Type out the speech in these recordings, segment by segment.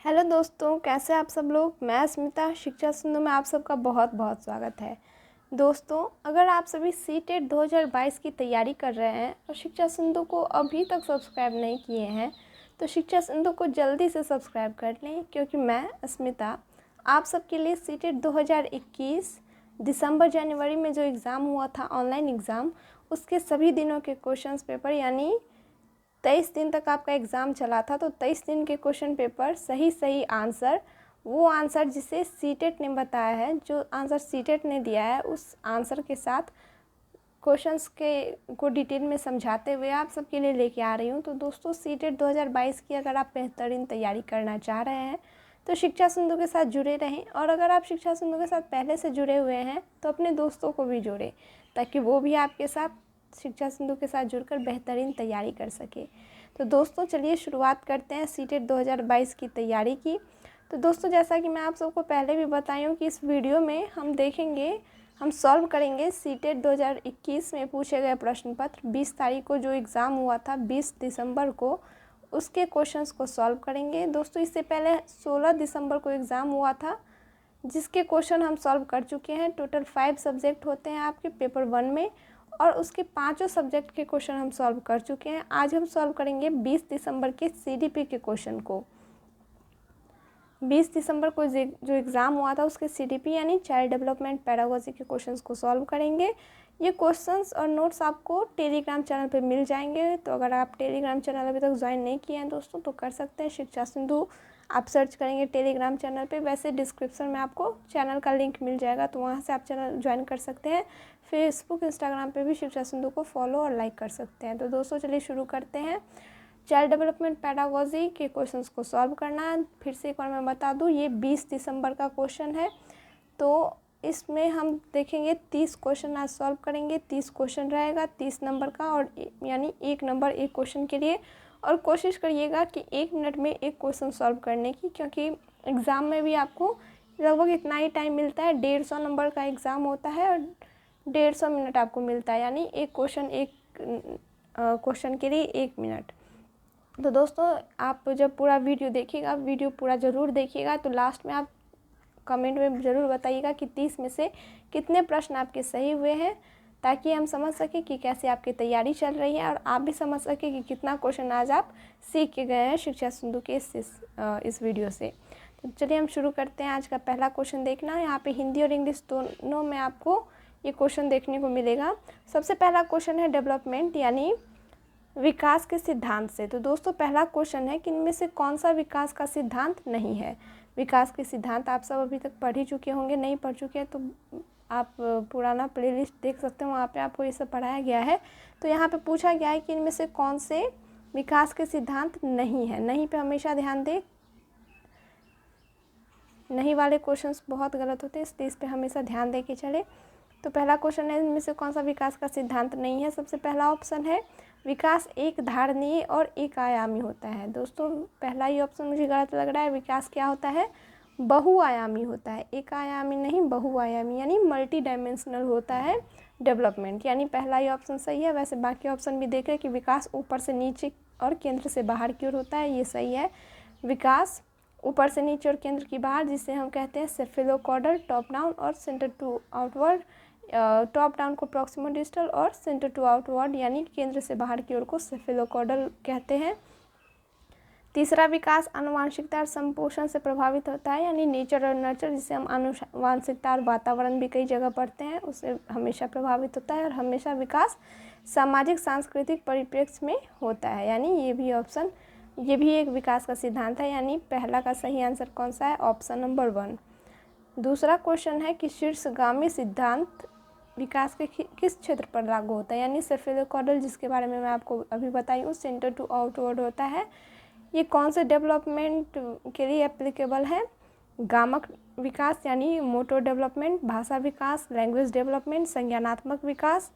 Hello दोस्तों, कैसे आप सब लोग। मैं स्मिता शिक्षा सिंधु में आप सबका बहुत बहुत स्वागत है। दोस्तों, अगर आप सभी सीटेट 2022 की तैयारी कर रहे हैं और शिक्षा सिंधु को अभी तक सब्सक्राइब नहीं किए हैं तो शिक्षा सिंधु को जल्दी से सब्सक्राइब कर लें, क्योंकि मैं स्मिता आप सबके लिए सीटेट 2021 दिसंबर जनवरी में जो एग्ज़ाम हुआ था ऑनलाइन एग्ज़ाम, उसके सभी दिनों के क्वेश्चन पेपर यानी 23 दिन तक आपका एग्ज़ाम चला था, तो 23 दिन के क्वेश्चन पेपर सही आंसर, वो आंसर जिसे सीटेट ने बताया है, जो आंसर सीटेट ने दिया है उस आंसर के साथ क्वेश्चंस को डिटेल में समझाते हुए आप सबके लिए लेके आ रही हूँ। तो दोस्तों, सीटेट 2022 की अगर आप बेहतरीन तैयारी करना चाह रहे हैं तो शिक्षा सिंधु के साथ जुड़े रहें, और अगर आप शिक्षा सिंधु के साथ पहले से जुड़े हुए हैं तो अपने दोस्तों को भी जोड़ें, ताकि वो भी आपके साथ शिक्षा सिंधु के साथ जुड़कर बेहतरीन तैयारी कर सके। तो दोस्तों, चलिए शुरुआत करते हैं सीटेट 2022 की तैयारी की। तो दोस्तों, जैसा कि मैं आप सबको पहले भी बताई हूँ कि इस वीडियो में हम सॉल्व करेंगे सीटेट 2021 में पूछे गए प्रश्न पत्र। 20 तारीख को जो एग्ज़ाम हुआ था 20 दिसंबर को, उसके क्वेश्चंस को सॉल्व करेंगे। दोस्तों, इससे पहले 16 दिसंबर को एग्ज़ाम हुआ था, जिसके क्वेश्चन हम सॉल्व कर चुके हैं। टोटल 5 सब्जेक्ट होते हैं आपके पेपर 1 में, और उसके 5 सब्जेक्ट के क्वेश्चन हम सॉल्व कर चुके हैं। आज हम सॉल्व करेंगे 20 दिसंबर के सीडीपी के क्वेश्चन को। 20 दिसंबर को जो एग्ज़ाम हुआ था उसके सीडीपी यानी चाइल्ड डेवलपमेंट पैडागोजी के क्वेश्चंस को सॉल्व करेंगे। ये क्वेश्चंस और नोट्स आपको टेलीग्राम चैनल पे मिल जाएंगे। तो अगर आप टेलीग्राम चैनल अभी तक ज्वाइन नहीं किए हैं दोस्तों, तो कर सकते हैं। शिक्षा सिंधु आप सर्च करेंगे टेलीग्राम चैनल पे, वैसे डिस्क्रिप्शन में आपको चैनल का लिंक मिल जाएगा, तो वहाँ से आप चैनल ज्वाइन कर सकते हैं। फेसबुक इंस्टाग्राम पे भी शिक्षा सिंधु को फॉलो और लाइक कर सकते हैं। तो दोस्तों, चलिए शुरू करते हैं। चाइल्ड डेवलपमेंट पैडागोजी के क्वेश्चंस को सॉल्व करना। फिर से एक बार मैं बता दूं, ये 20 दिसंबर का क्वेश्चन है, तो इसमें हम देखेंगे 30 क्वेश्चन आज सॉल्व करेंगे। 30 क्वेश्चन रहेगा 30 नंबर का, और यानी 1 नंबर एक क्वेश्चन के लिए। और कोशिश करिएगा कि 1 मिनट में एक क्वेश्चन सॉल्व करने की, क्योंकि एग्ज़ाम में भी आपको लगभग इतना ही टाइम मिलता है। 150 नंबर का एग्ज़ाम होता है और 150 मिनट आपको मिलता है, यानी एक क्वेश्चन के लिए 1 मिनट। तो दोस्तों, आप जब पूरा वीडियो देखिएगा, वीडियो पूरा ज़रूर देखिएगा, तो लास्ट में आप कमेंट में ज़रूर बताइएगा कि 30 में से कितने प्रश्न आपके सही हुए हैं, ताकि हम समझ सकें कि कैसे आपकी तैयारी चल रही है, और आप भी समझ सकें कि कितना क्वेश्चन आज आप सीख के गए हैं शिक्षा सिंधु के इस वीडियो से। तो चलिए हम शुरू करते हैं। आज का पहला क्वेश्चन देखना, यहाँ पे हिंदी और इंग्लिश दोनों में आपको ये क्वेश्चन देखने को मिलेगा। सबसे पहला क्वेश्चन है डेवलपमेंट यानी विकास के सिद्धांत से। तो दोस्तों, पहला क्वेश्चन है कि इनमें से कौन सा विकास का सिद्धांत नहीं है। विकास के सिद्धांत आप सब अभी तक पढ़ ही चुके होंगे, नहीं पढ़ चुके हैं तो आप पुराना प्लेलिस्ट देख सकते हो, वहाँ पे आपको ये सब पढ़ाया गया है। तो यहाँ पे पूछा गया है कि इनमें से कौन से विकास के सिद्धांत नहीं है। नहीं पे हमेशा ध्यान दें, नहीं वाले क्वेश्चंस बहुत गलत होते हैं, इसलिए इस पर हमेशा ध्यान दे के चले। तो पहला क्वेश्चन है, इनमें से कौन सा विकास का सिद्धांत नहीं है। सबसे पहला ऑप्शन है, विकास एक धारणीय और एक आयामी होता है। दोस्तों, पहला ही ऑप्शन मुझे गलत लग रहा है। विकास क्या होता है, बहुआयामी होता है, एक आयामी नहीं बहुआयामी, यानी मल्टी डायमेंशनल होता है डेवलपमेंट, यानी पहला ही ऑप्शन सही है। वैसे बाकी ऑप्शन भी देख रहे कि विकास ऊपर से नीचे और केंद्र से बाहर की ओर होता है, ये सही है। विकास ऊपर से नीचे और केंद्र की बाहर, जिसे हम कहते हैं सेफेलोकॉर्डल टॉप डाउन और centre to outward. Top down को प्रॉक्सिमल डिस्टल और सेंटर टू आउटवर्ड यानी केंद्र से बाहर की ओर को सेफेलोकॉर्डल कहते हैं। तीसरा विकास आनुवांशिकता और संपोषण से प्रभावित होता है, यानी नेचर और नर्चर, जिसे हम आनुवांशिकता और वातावरण भी कई जगह पढ़ते हैं, उससे हमेशा प्रभावित होता है। और हमेशा विकास सामाजिक सांस्कृतिक परिप्रेक्ष्य में होता है, यानी ये भी एक विकास का सिद्धांत है। यानी पहला का सही आंसर कौन सा है, ऑप्शन नंबर 1। दूसरा क्वेश्चन है कि शीर्षगामी सिद्धांत विकास के किस क्षेत्र पर लागू होता है, यानी सेफेलोकॉर्डल जिसके बारे में मैं आपको अभी बताई हूँ, सेंटर टू आउटवर्ड होता है। ये कौन से डेवलपमेंट के लिए एप्लीकेबल है, गामक विकास यानी मोटर डेवलपमेंट, भाषा विकास, लैंग्वेज डेवलपमेंट, संज्ञानात्मक विकास,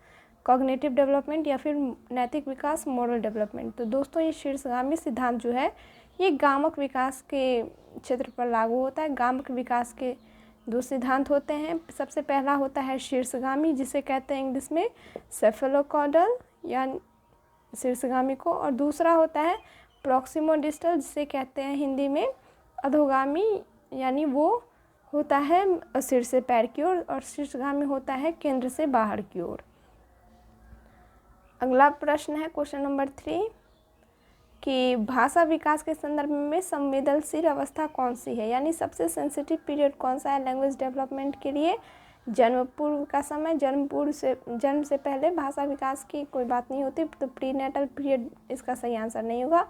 कॉग्निटिव डेवलपमेंट, या फिर नैतिक विकास, मॉरल डेवलपमेंट। तो दोस्तों, ये शीर्षगामी सिद्धांत जो है ये गामक विकास के क्षेत्र पर लागू होता है। गामक विकास के 2 सिद्धांत होते हैं। सबसे पहला होता है शीर्षगामी, जिसे कहते हैं इंग्लिश में सेफेलोकॉर्डल या शीर्षगामी को, और दूसरा होता है प्रॉक्सिमो डिस्टल, जिसे कहते हैं हिंदी में अधोगामी यानी वो होता है सिर से पैर की ओर, और शीर्षगामी होता है केंद्र से बाहर की ओर। अगला प्रश्न है क्वेश्चन नंबर 3 कि भाषा विकास के संदर्भ में संवेदनशील अवस्था कौन सी है, यानी सबसे सेंसिटिव पीरियड कौन सा है लैंग्वेज डेवलपमेंट के लिए। जन्म पूर्व का समय, जन्म से पहले भाषा विकास की कोई बात नहीं होती, तो प्रीनेटल पीरियड इसका सही आंसर नहीं होगा।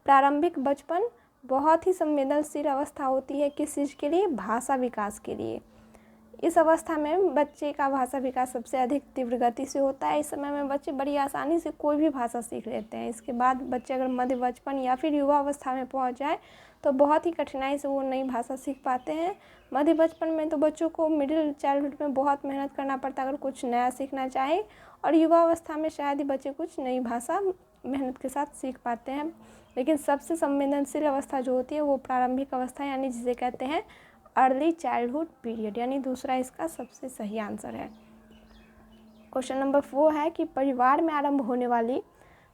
प्रारंभिक बचपन बहुत ही संवेदनशील अवस्था होती है किस चीज़ के लिए, भाषा विकास के लिए। इस अवस्था में बच्चे का भाषा विकास सबसे अधिक तीव्र गति से होता है। इस समय में बच्चे बड़ी आसानी से कोई भी भाषा सीख लेते हैं। इसके बाद बच्चे अगर मध्य बचपन या फिर युवा अवस्था में पहुंच जाए तो बहुत ही कठिनाई से वो नई भाषा सीख पाते हैं। मध्य बचपन में तो बच्चों को मिडिल चाइल्डहुड में बहुत मेहनत करना पड़ता है अगर कुछ नया सीखना चाहे, और युवा अवस्था में शायद ही बच्चे कुछ नई भाषा मेहनत के साथ सीख पाते हैं। लेकिन सबसे संवेदनशील अवस्था जो होती है वो प्रारंभिक अवस्था, यानी जिसे कहते हैं अर्ली चाइल्डहुड पीरियड, यानी दूसरा इसका सबसे सही आंसर है। क्वेश्चन नंबर 4 है कि परिवार में आरंभ होने वाली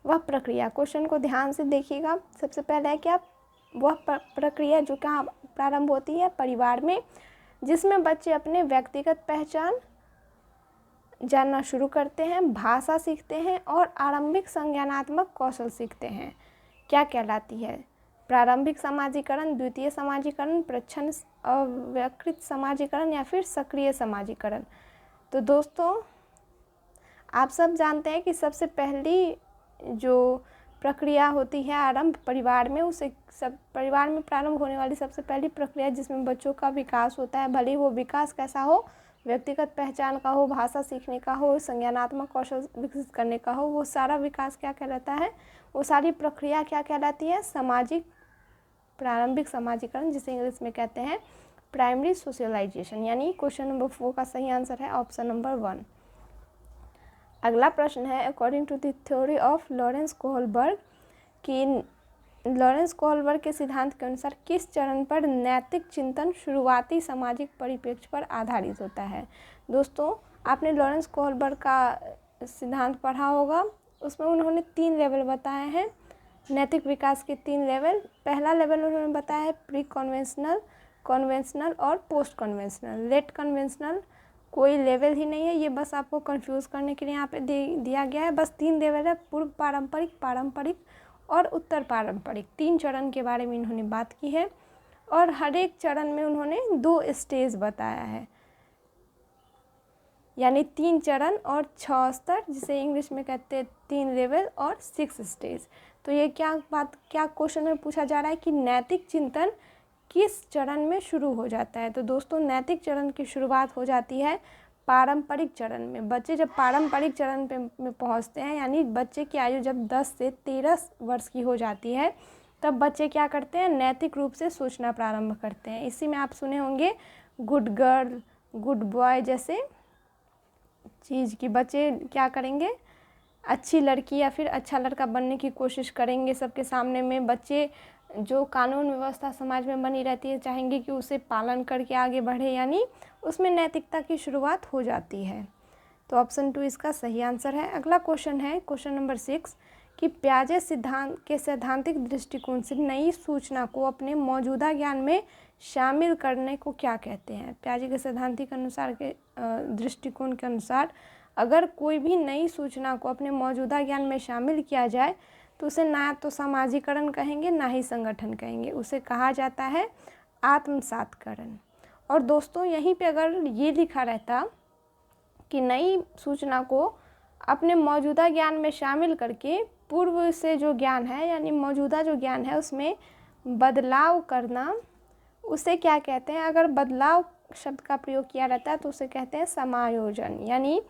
वह प्रक्रिया। क्वेश्चन को ध्यान से देखिएगा। सबसे पहले है क्या, वह प्रक्रिया जो कहाँ प्रारंभ होती है, परिवार में, जिसमें बच्चे अपने व्यक्तिगत पहचान जानना शुरू करते हैं, भाषा सीखते हैं और आरंभिक संज्ञानात्मक कौशल सीखते हैं। क्या कहलाती है, प्रारंभिक समाजीकरण, द्वितीय समाजीकरण, प्रच्छन्न अव्यकृत समाजीकरण या फिर सक्रिय समाजीकरण। तो दोस्तों आप सब जानते हैं कि सबसे पहली जो प्रक्रिया होती है आरंभ परिवार में, उसे परिवार में प्रारंभ होने वाली सबसे पहली प्रक्रिया जिसमें बच्चों का विकास होता है, भले ही वो विकास कैसा हो, व्यक्तिगत पहचान का हो, भाषा सीखने का हो, संज्ञानात्मक कौशल विकसित करने का हो, वो सारा विकास क्या कहलाता है, वो सारी प्रक्रिया क्या कहलाती है, सामाजिक प्रारंभिक समाजीकरण, जिसे इंग्लिश में कहते हैं प्राइमरी सोशलाइजेशन। यानी क्वेश्चन नंबर 4 का सही आंसर है ऑप्शन नंबर 1। अगला प्रश्न है according to the theory of Lawrence Kohlberg कि लॉरेंस कोहलबर्ग के सिद्धांत के अनुसार किस चरण पर नैतिक चिंतन शुरुआती सामाजिक परिप्रेक्ष्य पर आधारित होता है। दोस्तों आपने लॉरेंस कोहलबर्ग का सिद्धांत पढ़ा होगा, उसमें उन्होंने 3 लेवल बताए हैं, नैतिक विकास के 3 लेवल। पहला लेवल उन्होंने बताया है प्री कन्वेंशनल, कन्वेंशनल और पोस्ट कन्वेंशनल। लेट कन्वेंशनल कोई लेवल ही नहीं है, ये बस आपको कंफ्यूज करने के लिए यहाँ पे दिया गया है। बस 3 लेवल है, पूर्व पारंपरिक, पारंपरिक और उत्तर पारंपरिक। 3 चरण के बारे में इन्होंने बात की है और हर एक चरण में उन्होंने 2 स्टेज बताया है, यानी 3 चरण और 6 स्तर, जिसे इंग्लिश में कहते हैं 3 लेवल और 6 स्टेज। तो ये क्या क्वेश्चन में पूछा जा रहा है कि नैतिक चिंतन किस चरण में शुरू हो जाता है। तो दोस्तों नैतिक चरण की शुरुआत हो जाती है पारंपरिक चरण में। बच्चे जब पारंपरिक चरण में पहुंचते हैं, यानी बच्चे की आयु जब 10 से 13 वर्ष की हो जाती है, तब बच्चे क्या करते हैं, नैतिक रूप से सोचना प्रारंभ करते हैं। इसी में आप सुने होंगे गुड गर्ल, गुड बॉय जैसे चीज़ की बच्चे क्या करेंगे, अच्छी लड़की या फिर अच्छा लड़का बनने की कोशिश करेंगे सबके सामने में। बच्चे जो कानून व्यवस्था समाज में बनी रहती है चाहेंगे कि उसे पालन करके आगे बढ़े, यानी उसमें नैतिकता की शुरुआत हो जाती है। तो ऑप्शन 2 इसका सही आंसर है। अगला क्वेश्चन है क्वेश्चन नंबर 6 कि पियाजे सिद्धांत के सैद्धांतिक दृष्टिकोण से नई सूचना को अपने मौजूदा ज्ञान में शामिल करने को क्या कहते हैं। पियाजे के सैद्धांतिक अनुसार के दृष्टिकोण के अनुसार अगर कोई भी नई सूचना को अपने मौजूदा ज्ञान में शामिल किया जाए तो उसे ना तो सामाजिकरण कहेंगे ना ही संगठन कहेंगे, उसे कहा जाता है आत्मसातकरण। और दोस्तों यहीं पे अगर ये लिखा रहता कि नई सूचना को अपने मौजूदा ज्ञान में शामिल करके पूर्व से जो ज्ञान है यानी मौजूदा जो ज्ञान है उसमें बदलाव करना, उसे क्या कहते हैं, अगर बदलाव शब्द का प्रयोग किया रहता है तो उसे कहते हैं समायोजन। यानी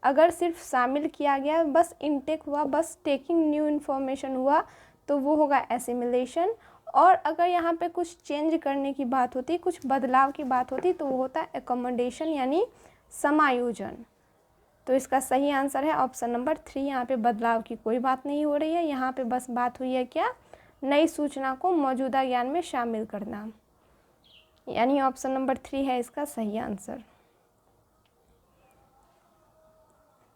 अगर सिर्फ शामिल किया गया, बस इनटेक हुआ, बस टेकिंग न्यू इन्फॉर्मेशन हुआ तो वो होगा एसिमिलेशन। और अगर यहाँ पे कुछ चेंज करने की बात होती, कुछ बदलाव की बात होती तो वो होता है एकोमोडेशन यानी समायोजन। तो इसका सही आंसर है ऑप्शन नंबर 3। यहाँ पे बदलाव की कोई बात नहीं हो रही है, यहाँ पे बस बात हुई है क्या, नई सूचना को मौजूदा ज्ञान में शामिल करना, यानी ऑप्शन नंबर 3 है इसका सही आंसर।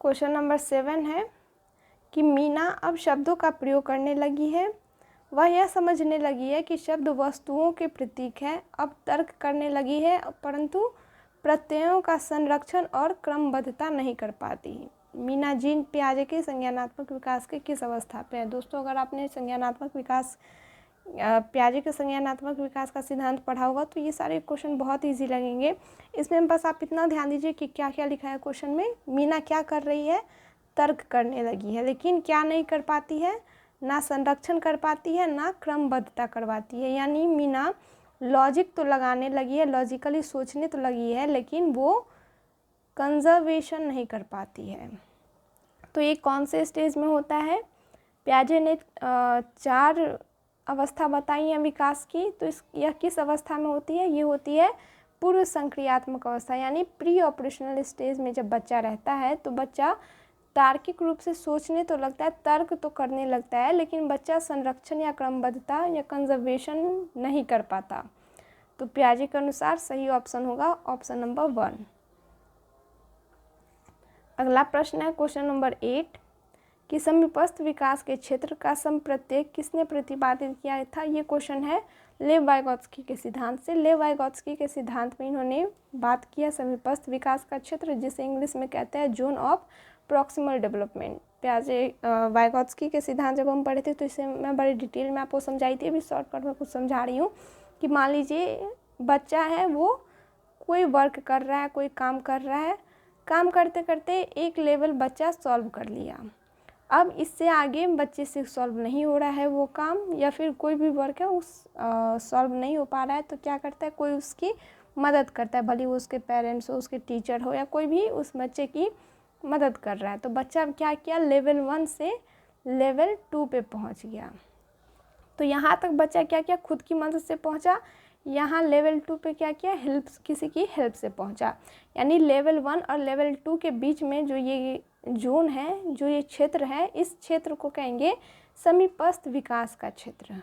क्वेश्चन नंबर 7 है कि मीना अब शब्दों का प्रयोग करने लगी है, वह यह समझने लगी है कि शब्द वस्तुओं के प्रतीक हैं। अब तर्क करने लगी है, परंतु प्रत्ययों का संरक्षण और क्रमबद्धता नहीं कर पाती। मीना जीन पियाजे के संज्ञानात्मक विकास के किस अवस्था पे है? दोस्तों, अगर आपने संज्ञानात्मक विकास पियाजे के संज्ञानात्मक विकास का सिद्धांत पढ़ा होगा तो ये सारे क्वेश्चन बहुत इजी लगेंगे। इसमें बस आप इतना ध्यान दीजिए कि क्या क्या लिखा है क्वेश्चन में। मीना क्या कर रही है? तर्क करने लगी है, लेकिन क्या नहीं कर पाती है? ना संरक्षण कर पाती है, ना क्रमबद्धता करवाती है। यानी मीना लॉजिक तो लगाने लगी है, लॉजिकली सोचने तो लगी है, लेकिन वो कंजर्वेशन नहीं कर पाती है। तो ये कौन से स्टेज में होता है? पियाजे ने 4 अवस्था बताई है विकास की, तो यह किस अवस्था में होती है? ये होती है पूर्व संक्रियात्मक अवस्था, यानी प्री ऑपरेशनल स्टेज में जब बच्चा रहता है तो बच्चा तार्किक रूप से सोचने तो लगता है, तर्क तो करने लगता है, लेकिन बच्चा संरक्षण या क्रमबद्धता या कंजर्वेशन नहीं कर पाता। तो पियाजे के अनुसार सही ऑप्शन होगा ऑप्शन नंबर 1। अगला प्रश्न है क्वेश्चन नंबर 8 कि समीपस्थ विकास के क्षेत्र का समप्रत्यय किसने प्रतिपादित किया था? ये क्वेश्चन है लेव वाइगोत्स्की के सिद्धांत से। लेव वाइगोत्स्की के सिद्धांत में इन्होंने बात किया समीपस्थ विकास का क्षेत्र, जिसे इंग्लिश में कहते हैं जोन ऑफ प्रॉक्सिमल डेवलपमेंट। पियाजे वाइगोत्स्की के सिद्धांत जब हम पढ़े थे तो इसे मैं बड़ी डिटेल में आपको समझाई थी, अभी शॉर्टकट में कुछ समझा रही हूँ कि मान लीजिए बच्चा है, वो कोई वर्क कर रहा है, कोई काम कर रहा है, काम करते करते एक लेवल बच्चा सॉल्व कर लिया। अब इससे आगे बच्चे से सॉल्व नहीं हो रहा है वो काम, या फिर कोई भी वर्क है उस सॉल्व नहीं हो पा रहा है, तो क्या करता है? कोई उसकी मदद करता है, भले वो उसके पेरेंट्स हो, उसके टीचर हो, या कोई भी उस बच्चे की मदद कर रहा है। तो बच्चा क्या किया? लेवल 1 से लेवल 2 पे पहुंच गया। तो यहाँ तक बच्चा क्या किया? खुद की मदद से पहुँचा। यहाँ लेवल 2 पे क्या किया? किसी की हेल्प से पहुँचा। यानी लेवल 1 और लेवल 2 के बीच में जो ये जोन है, जो ये क्षेत्र है, इस क्षेत्र को कहेंगे समीपस्थ विकास का क्षेत्र,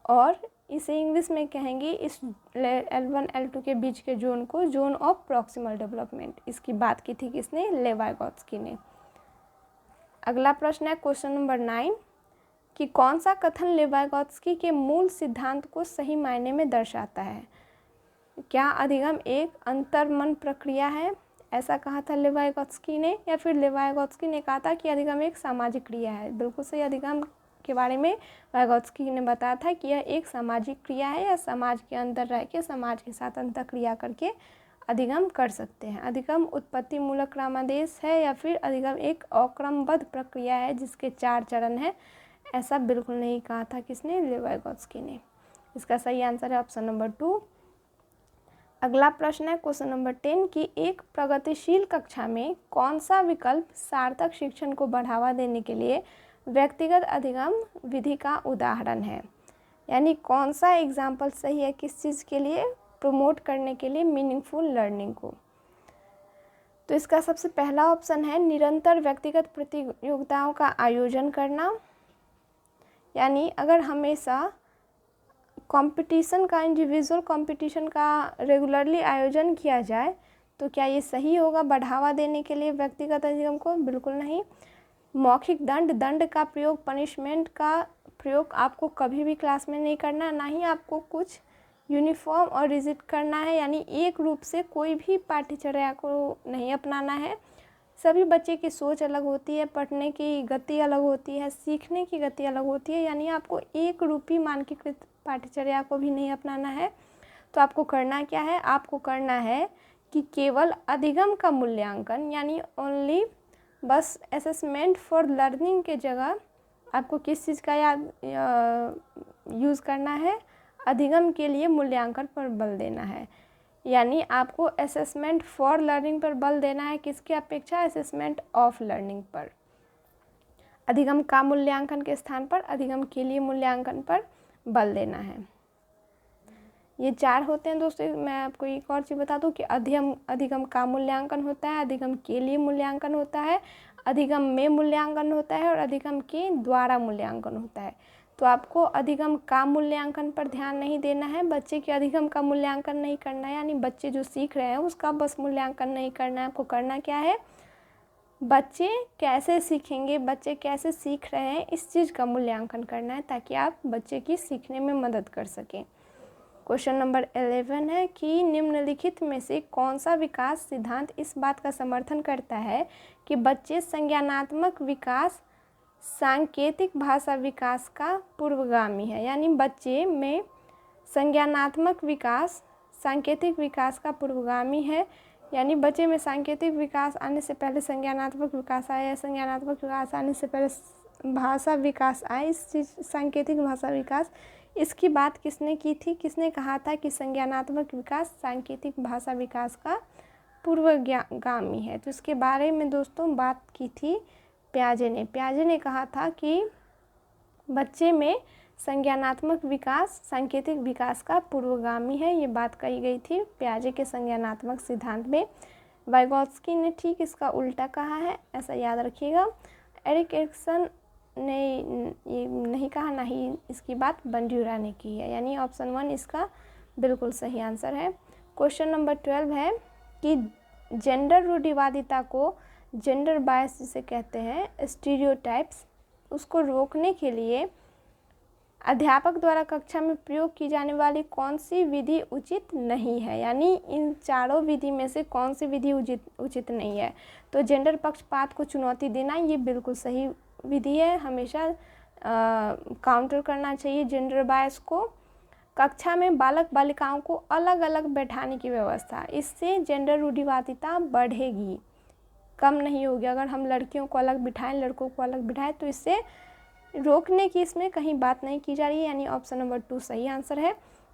और इसे इंग्लिश में कहेंगे इस L1 L2 के बीच के जोन को जोन ऑफ प्रॉक्सिमल डेवलपमेंट। इसकी बात की थी किसने? लेव वाइगोत्स्की ने। अगला प्रश्न है क्वेश्चन नंबर 9 कि कौन सा कथन लेव वाइगोत्स्की के मूल सिद्धांत को सही मायने में दर्शाता है? क्या अधिगम एक अंतर्मन प्रक्रिया है, ऐसा कहा था लेव वाइगोत्स्की ने, या फिर लेव वाइगोत्स्की ने कहा था कि अधिगम एक सामाजिक क्रिया है? बिल्कुल सही। अधिगम के बारे में वाइगोत्स्की ने बताया था कि यह एक सामाजिक क्रिया है, या समाज के अंदर रह के समाज के साथ अंतःक्रिया करके अधिगम कर सकते हैं। अधिगम उत्पत्ति मूलक क्रमादेश है, या फिर अधिगम एक अक्रमबद्ध प्रक्रिया है जिसके 4 चरण हैं? ऐसा बिल्कुल नहीं कहा था किसने? लेव वाइगोत्स्की ने। इसका सही आंसर है ऑप्शन नंबर 2। अगला प्रश्न है क्वेश्चन नंबर 10 कि एक प्रगतिशील कक्षा में कौन सा विकल्प सार्थक शिक्षण को बढ़ावा देने के लिए व्यक्तिगत अधिगम विधि का उदाहरण है? यानी कौन सा एग्जाम्पल सही है किस चीज़ के लिए? प्रमोट करने के लिए मीनिंगफुल लर्निंग को। तो इसका सबसे पहला ऑप्शन है निरंतर व्यक्तिगत प्रतियोगिताओं का आयोजन करना। यानी अगर हमेशा कंपटीशन का, इंडिविजुअल कंपटीशन का रेगुलरली आयोजन किया जाए तो क्या ये सही होगा बढ़ावा देने के लिए व्यक्तिगत अधिगम को? बिल्कुल नहीं। मौखिक दंड का प्रयोग, पनिशमेंट का प्रयोग आपको कभी भी क्लास में नहीं करना, ना ही आपको कुछ यूनिफॉर्म और रिजिड करना है, यानी एक रूप से कोई भी पाठ्यचर्या को नहीं अपनाना है। सभी बच्चे की सोच अलग होती है, पढ़ने की गति अलग होती है, सीखने की गति अलग होती है, यानी आपको एक रूपी मानकीकृत पाठ्यचर्या को भी नहीं अपनाना है। तो आपको करना क्या है? आपको करना है कि केवल अधिगम का मूल्यांकन, यानी ओनली बस असेसमेंट फॉर लर्निंग के जगह आपको किस चीज़ का यूज़ करना है? अधिगम के लिए मूल्यांकन पर बल देना है। यानी आपको असेसमेंट फॉर लर्निंग पर बल देना है, किसकी अपेक्षा? असेसमेंट ऑफ लर्निंग पर। अधिगम का मूल्यांकन के स्थान पर अधिगम के लिए मूल्यांकन पर बल देना है। ये 4 होते हैं दोस्तों। मैं आपको एक और चीज़ बता दूं कि अधिगम का मूल्यांकन होता है, अधिगम के लिए मूल्यांकन होता है, अधिगम में मूल्यांकन होता है, और अधिगम के द्वारा मूल्यांकन होता है। तो आपको अधिगम का मूल्यांकन पर ध्यान नहीं देना है, बच्चे के अधिगम का मूल्यांकन नहीं करना है, यानी बच्चे जो सीख रहे हैं उसका बस मूल्यांकन नहीं करना है। आपको करना क्या है? बच्चे कैसे सीखेंगे, बच्चे कैसे सीख रहे हैं, इस चीज़ का मूल्यांकन करना है ताकि आप बच्चे की सीखने में मदद कर सकें। क्वेश्चन नंबर 11 है कि निम्नलिखित में से कौन सा विकास सिद्धांत इस बात का समर्थन करता है कि बच्चे संज्ञानात्मक विकास सांकेतिक भाषा विकास का पूर्वगामी है। यानी बच्चे में संज्ञानात्मक विकास सांकेतिक विकास का पूर्वगामी है। यानी बच्चे में सांकेतिक विकास आने से पहले संज्ञानात्मक विकास आया, संज्ञानात्मक विकास आने से पहले भाषा विकास आया। इस चीज़ सांकेतिक भाषा विकास, इसकी बात किसने की थी, किसने कहा था कि संज्ञानात्मक विकास सांकेतिक भाषा विकास का पूर्वगामी है? तो इसके बारे में दोस्तों बात की थी पियाजे ने। पियाजे ने कहा था कि बच्चे में संज्ञानात्मक विकास सांकेतिक विकास का पूर्वगामी है। ये बात कही गई थी पियाजे के संज्ञानात्मक सिद्धांत में। वाइगोत्स्की ने ठीक इसका उल्टा कहा है, ऐसा याद रखिएगा। एरिक एरिक्सन ने ये नहीं कहा, ना ही इसकी बात बंड्यूरा ने की है। यानी ऑप्शन 1 इसका बिल्कुल सही आंसर है। क्वेश्चन नंबर 12 है कि जेंडर रूढ़िवादिता को, जेंडर बायस जिसे कहते हैं, स्टीरियोटाइप्स, उसको रोकने के लिए अध्यापक द्वारा कक्षा में प्रयोग की जाने वाली कौन सी विधि उचित नहीं है। यानी इन चारों विधि में से कौन सी विधि उचित नहीं है? तो जेंडर पक्षपात को चुनौती देना ये बिल्कुल सही विधि है। हमेशा काउंटर करना चाहिए जेंडर बायस को। कक्षा में बालक बालिकाओं को अलग अलग बैठाने की व्यवस्था, इससे जेंडर रूढ़िवादिता बढ़ेगी, कम नहीं होगी। अगर हम लड़कियों को अलग बिठाएं, लड़कों को अलग बिठाएं, तो इससे रोकने की इसमें कहीं बात नहीं की जा रही है। यानी ऑप्शन नंबर 2 सही आंसर है।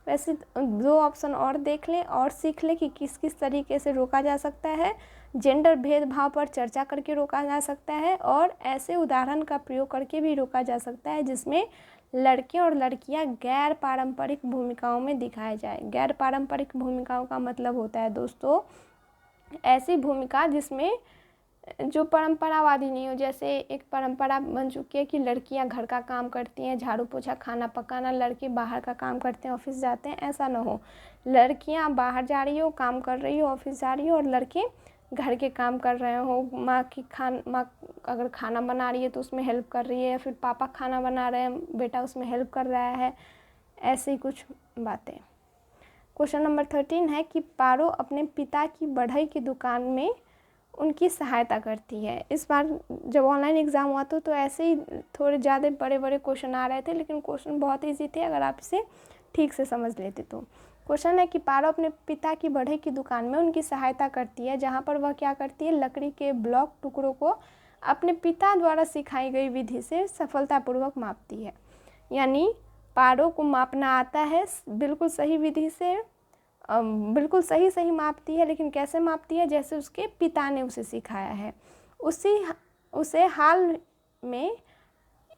वैसे 2 ऑप्शन और देख लें और सीख लें कि किस किस तरीके से रोका जा सकता है। जेंडर भेदभाव पर चर्चा करके रोका जा सकता है, और ऐसे उदाहरण का प्रयोग करके भी रोका जा सकता है जिसमें लड़के और लड़कियां गैर पारंपरिक भूमिकाओं में दिखाए जाए। गैर पारंपरिक भूमिकाओं का मतलब होता है दोस्तों ऐसी भूमिका जिसमें जो परंपरावादी नहीं हो। जैसे एक परंपरा बन चुकी है कि लड़कियां घर का काम करती हैं, झाड़ू पोछा खाना पकाना, लड़के बाहर का काम करते हैं, ऑफिस जाते हैं। ऐसा ना हो, लड़कियां बाहर जा रही हो, काम कर रही हो, ऑफिस जा रही हो, और लड़के घर के काम कर रहे हो। माँ अगर खाना बना रही है तो उसमें हेल्प कर रही है, या फिर पापा खाना बना रहे हैं, बेटा उसमें हेल्प कर रहा है। ऐसे ही कुछ बातें। क्वेश्चन नंबर 13 है कि पारो अपने पिता की बढ़ई की दुकान में उनकी सहायता करती है। इस बार जब ऑनलाइन एग्ज़ाम हुआ तो ऐसे ही थोड़े ज़्यादा बड़े बड़े क्वेश्चन आ रहे थे, लेकिन क्वेश्चन बहुत ईजी थे अगर आप इसे ठीक से समझ लेते तो। क्वेश्चन है कि पारो अपने पिता की बढ़ई की दुकान में उनकी सहायता करती है, जहाँ पर वह क्या करती है, लकड़ी के ब्लॉक टुकड़ों को अपने पिता द्वारा सिखाई गई विधि से सफलतापूर्वक मापती है। यानी पारो को मापना आता है बिल्कुल सही विधि से, बिल्कुल सही मापती है, लेकिन कैसे मापती है, जैसे उसके पिता ने उसे सिखाया है। उसे हाल में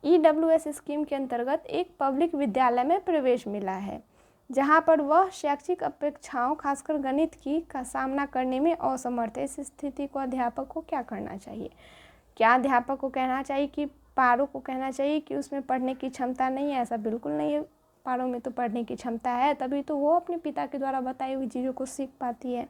EWS स्कीम के अंतर्गत एक पब्लिक विद्यालय में प्रवेश मिला है, जहां पर वह शैक्षिक अपेक्षाओं खासकर गणित का सामना करने में असमर्थ है। इस स्थिति को अध्यापक को क्या करना चाहिए? क्या अध्यापक को कहना चाहिए कि पारो को कहना चाहिए कि उसमें पढ़ने की क्षमता नहीं है? ऐसा बिल्कुल नहीं है, पारो में तो पढ़ने की क्षमता है, तभी तो वो अपने पिता के द्वारा बताई हुई चीज़ों को सीख पाती है।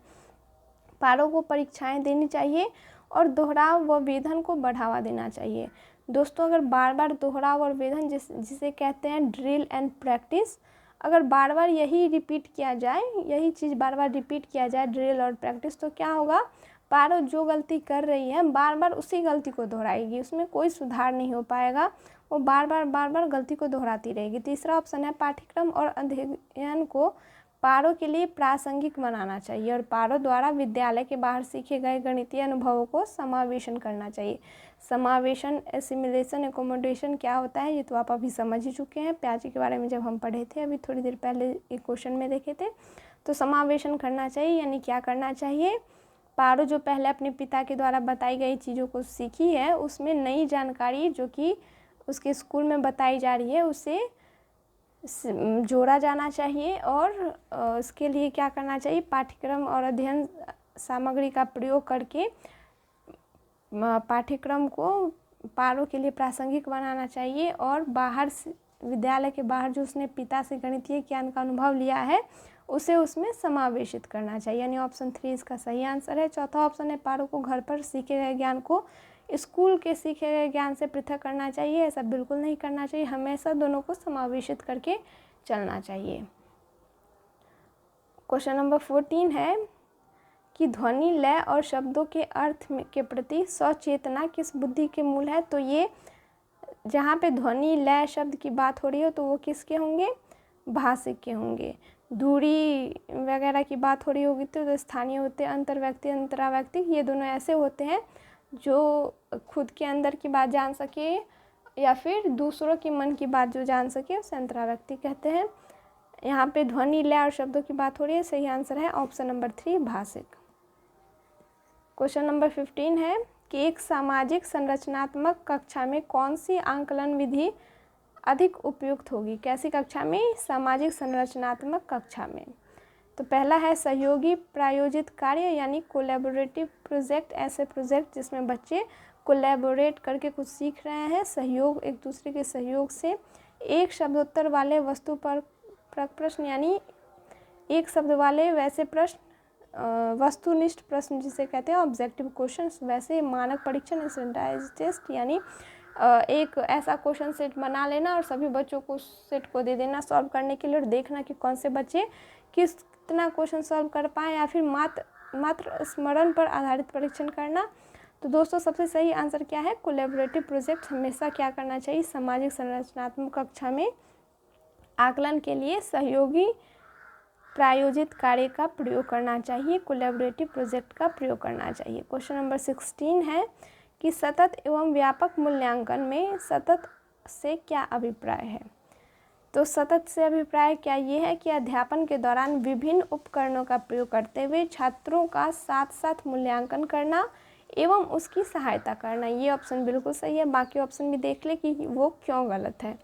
पारो को परीक्षाएं देनी चाहिए और दोहराव व वेधन को बढ़ावा देना चाहिए। दोस्तों अगर बार बार दोहराव और वेधन जिसे कहते हैं ड्रिल एंड प्रैक्टिस, अगर बार बार यही रिपीट किया जाए, यही चीज़ बार बार रिपीट किया जाए ड्रिल और प्रैक्टिस, तो क्या होगा, पारो जो गलती कर रही है बार बार उसी गलती को दोहराएगी, उसमें कोई सुधार नहीं हो पाएगा, वो बार बार गलती को दोहराती रहेगी। तीसरा ऑप्शन है पाठ्यक्रम और अध्ययन को पारो के लिए प्रासंगिक बनाना चाहिए, और पारो द्वारा विद्यालय के बाहर सीखे गए गणितीय अनुभवों को समावेशन करना चाहिए। समावेशन, एसिमिलेशन, एकोमोडेशन क्या होता है ये तो आप अभी समझ ही चुके हैं, पियाजे के बारे में जब हम पढ़े थे अभी थोड़ी देर पहले एक क्वेश्चन में देखे थे। तो समावेशन करना चाहिए, यानी क्या करना चाहिए, पारो जो पहले अपने पिता के द्वारा बताई गई चीज़ों को सीखी है उसमें नई जानकारी जो कि उसके स्कूल में बताई जा रही है उसे जोड़ा जाना चाहिए, और इसके लिए क्या करना चाहिए, पाठ्यक्रम और अध्ययन सामग्री का प्रयोग करके पाठ्यक्रम को पारो के लिए प्रासंगिक बनाना चाहिए, और बाहर विद्यालय के बाहर जो उसने पिता से गणितीय ज्ञान का अनुभव लिया है उसे उसमें समावेशित करना चाहिए। यानी ऑप्शन 3 इसका सही आंसर है। चौथा ऑप्शन है पारो को घर पर सीखे गए ज्ञान को स्कूल के सीखे गए ज्ञान से पृथक करना चाहिए, ऐसा बिल्कुल नहीं करना चाहिए। हमेशा दोनों को समावेशित करके चलना चाहिए। क्वेश्चन नंबर 14 है कि ध्वनि, लय और शब्दों के अर्थ के प्रति सचेतना किस बुद्धि के मूल है। तो ये जहाँ पे ध्वनि, लय, शब्द की बात हो रही हो तो वो किसके होंगे, भाषिक के होंगे। दूरी वगैरह की बात हो रही होगी तो स्थानीय होते हैं। अंतर्व्यक्ति, अंतराव्यक्ति, ये दोनों ऐसे होते हैं जो खुद के अंदर की बात जान सके या फिर दूसरों की मन की बात जो जान सके उसे अंतराव्यक्ति कहते हैं। यहाँ पे ध्वनि, लय और शब्दों की बात हो रही है, सही आंसर है ऑप्शन नंबर 3 भाषिक। क्वेश्चन नंबर 15 है कि एक सामाजिक संरचनात्मक कक्षा में कौन सी आंकलन विधि अधिक उपयुक्त होगी। कैसी कक्षा में, सामाजिक संरचनात्मक कक्षा में। तो पहला है सहयोगी प्रायोजित कार्य यानी कोलैबोरेटिव प्रोजेक्ट, ऐसे प्रोजेक्ट जिसमें बच्चे कोलैबोरेट करके कुछ सीख रहे हैं, सहयोग, एक दूसरे के सहयोग से। एक शब्दोत्तर वाले वस्तु पर प्रश्न यानी एक शब्द वाले वैसे प्रश्न, वस्तुनिष्ठ प्रश्न जिसे कहते हैं ऑब्जेक्टिव क्वेश्चंस। वैसे मानक परीक्षण, स्टैंडर्डाइज्ड टेस्ट यानी एक ऐसा क्वेश्चन सेट बना लेना और सभी बच्चों को सेट को दे देना सॉल्व करने के लिए और देखना कि कौन से बच्चे कितना क्वेश्चन सॉल्व कर पाए, या फिर मात्र स्मरण पर आधारित परीक्षण करना। तो दोस्तों सबसे सही आंसर क्या है, कोलैबोरेटिव प्रोजेक्ट हमेशा क्या करना चाहिए, सामाजिक संरचनात्मक कक्षा में आकलन के लिए सहयोगी प्रायोजित कार्य का प्रयोग करना चाहिए, कोलैबोरेटिव प्रोजेक्ट का प्रयोग करना चाहिए। क्वेश्चन नंबर 16 है कि सतत एवं व्यापक मूल्यांकन में सतत से क्या अभिप्राय है। तो सतत से अभिप्राय क्या ये है कि अध्यापन के दौरान विभिन्न उपकरणों का प्रयोग करते हुए छात्रों का साथ साथ मूल्यांकन करना एवं उसकी सहायता करना। ये ऑप्शन बिल्कुल सही है, बाकी ऑप्शन भी देख ले कि वो क्यों गलत है।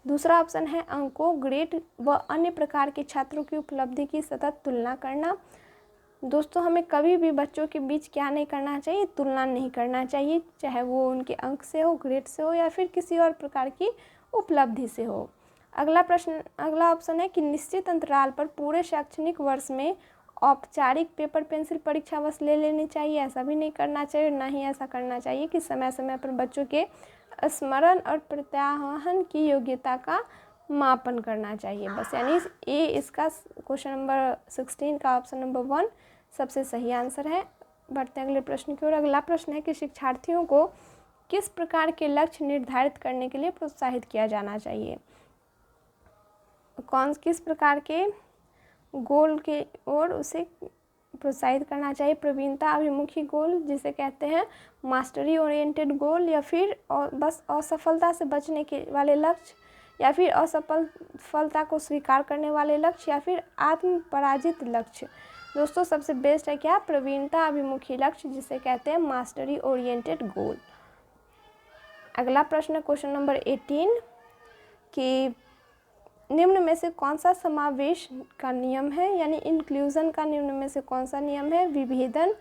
दूसरा ऑप्शन है अंकों, ग्रेड व अन्य प्रकार के छात्रों की उपलब्धि की सतत तुलना करना। दोस्तों हमें कभी भी बच्चों के बीच क्या नहीं करना चाहिए, तुलना नहीं करना चाहिए, चाहे वो उनके अंक से हो, ग्रेड से हो या फिर किसी और प्रकार की उपलब्धि से हो। अगला ऑप्शन है कि निश्चित अंतराल पर पूरे शैक्षणिक वर्ष में औपचारिक पेपर पेंसिल परीक्षा बस ले लेनी चाहिए, ऐसा भी नहीं करना चाहिए। ना ही ऐसा करना चाहिए कि समय समय पर बच्चों के स्मरण और प्रत्याहन की योग्यता का मापन करना चाहिए बस। यानी ये इसका क्वेश्चन नंबर 16 का ऑप्शन नंबर 1 सबसे सही आंसर है। बढ़ते हैं अगले प्रश्न की ओर। अगला प्रश्न है कि शिक्षार्थियों को किस प्रकार के लक्ष्य निर्धारित करने के लिए प्रोत्साहित किया जाना चाहिए। किस प्रकार के गोल के ओर उसे प्रोत्साहित करना चाहिए। प्रवीणता अभिमुखी गोल जिसे कहते हैं मास्टरी ओरिएंटेड गोल, या फिर बस असफलता से बचने के वाले लक्ष्य, या फिर असफलता को स्वीकार करने वाले लक्ष्य, या फिर आत्म पराजित लक्ष्य। दोस्तों सबसे बेस्ट है क्या, प्रवीणता अभिमुखी लक्ष्य जिसे कहते हैं मास्टरी ओरिएंटेड गोल। अगला प्रश्न क्वेश्चन नंबर 18 कि निम्न में से कौन सा समावेश का नियम है, यानी इंक्लूजन का निम्न में से कौन सा नियम है। विभेदन,